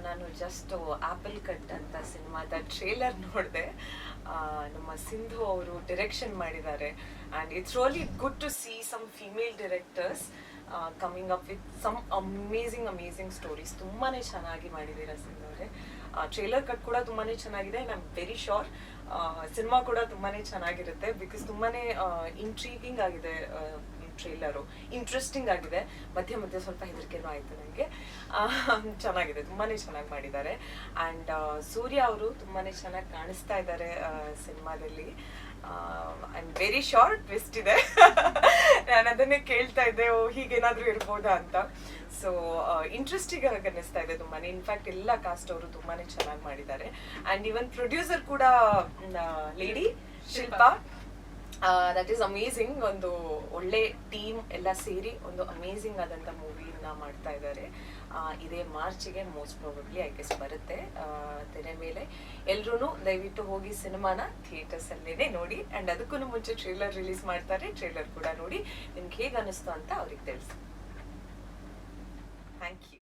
ನಾನು just apple cut ಅಂತ ಸಿನಿಮಾದ ಟ್ರೇಲರ್ ನೋಡಿದೆ. ನಮ್ಮ ಸಿಂಧು ಅವರು ಡೈರೆಕ್ಷನ್ ಮಾಡಿದ್ದಾರೆ and it's really good to see some female directors coming up with some amazing stories. ತುಂಬಾ ಚೆನ್ನಾಗಿ ಮಾಡಿದ್ದೀರಾ ಸಿಂಧು ಅವರೇ. ಟ್ರೇಲರ್ ಕಟ್ ಕೂಡ ತುಂಬಾ ಚೆನ್ನಾಗಿದೆ. I am very sure cinema ಕೂಡ ತುಂಬಾ ಚೆನ್ನಾಗಿರುತ್ತೆ ಬಿಕಾಸ್ ತುಂಬಾ ಇಂಟ್ರೀಗಿಂಗ್ ಆಗಿದೆ. ಟ್ರೇಲರು ಇಂಟ್ರೆಸ್ಟಿಂಗ್ ಆಗಿದೆ. ಮಧ್ಯೆ ಸ್ವಲ್ಪ ಹೆದರಿಕೆನೂ ಆಯಿತು ನನಗೆ. ಚೆನ್ನಾಗಿದೆ, ತುಂಬಾ ಚೆನ್ನಾಗಿ ಮಾಡಿದ್ದಾರೆ. ಆ್ಯಂಡ್ ಸೂರ್ಯ ಅವರು ತುಂಬಾ ಚೆನ್ನಾಗಿ ಕಾಣಿಸ್ತಾ ಇದ್ದಾರೆ ಸಿನಿಮಾದಲ್ಲಿ. I am very sure twist ಇದೆ. ನಾನು ಅದನ್ನೇ ಕೇಳ್ತಾ ಇದ್ದೆ, ಹೀಗೇನಾದರೂ ಇರ್ಬೋದಾ ಅಂತ. ಸೊ ಇಂಟ್ರೆಸ್ಟಿಂಗ್ ಆಗಿ ಅನ್ನಿಸ್ತಾ ಇದೆ ತುಂಬಾ. ಇನ್ಫ್ಯಾಕ್ಟ್ ಎಲ್ಲ ಕಾಸ್ಟ್ ಅವರು ತುಂಬಾ ಚೆನ್ನಾಗಿ ಮಾಡಿದ್ದಾರೆ. ಆ್ಯಂಡ್ ಈವನ್ ಪ್ರೊಡ್ಯೂಸರ್ ಕೂಡ lady Shilpa. That is amazing. ಒಂದು ಒಳ್ಳೆ ಟೀಮ್ ಎಲ್ಲ ಸೇರಿ ಒಂದು ಅಮೇಝಿಂಗ್ ಆದಂಥ ಮೂವಿನ ಮಾಡ್ತಾ ಇದ್ದಾರೆ. ಇದೇ ಮಾರ್ಚಿಗೆ ಮೋಸ್ಟ್ ಪ್ರಾಬಬ್ಲಿ ಐ ಗೆಸ್ ಬರುತ್ತೆ ತೆರೆ ಮೇಲೆ. ಎಲ್ಲರೂ ದಯವಿಟ್ಟು ಹೋಗಿ ಸಿನಿಮಾನ ಥಿಯೇಟರ್ಸಲ್ಲೇ ನೋಡಿ. ಆ್ಯಂಡ್ ಅದಕ್ಕೂ ಮುಂಚೆ ಟ್ರೇಲರ್ ರಿಲೀಸ್ ಮಾಡ್ತಾರೆ. ಟ್ರೇಲರ್ ಕೂಡ ನೋಡಿ ನಿಮ್ಗೆ ಹೇಗೆ ಅನ್ನಿಸ್ತು ಅಂತ ಅವ್ರಿಗೆ ತಿಳಿಸಿ. Thank you.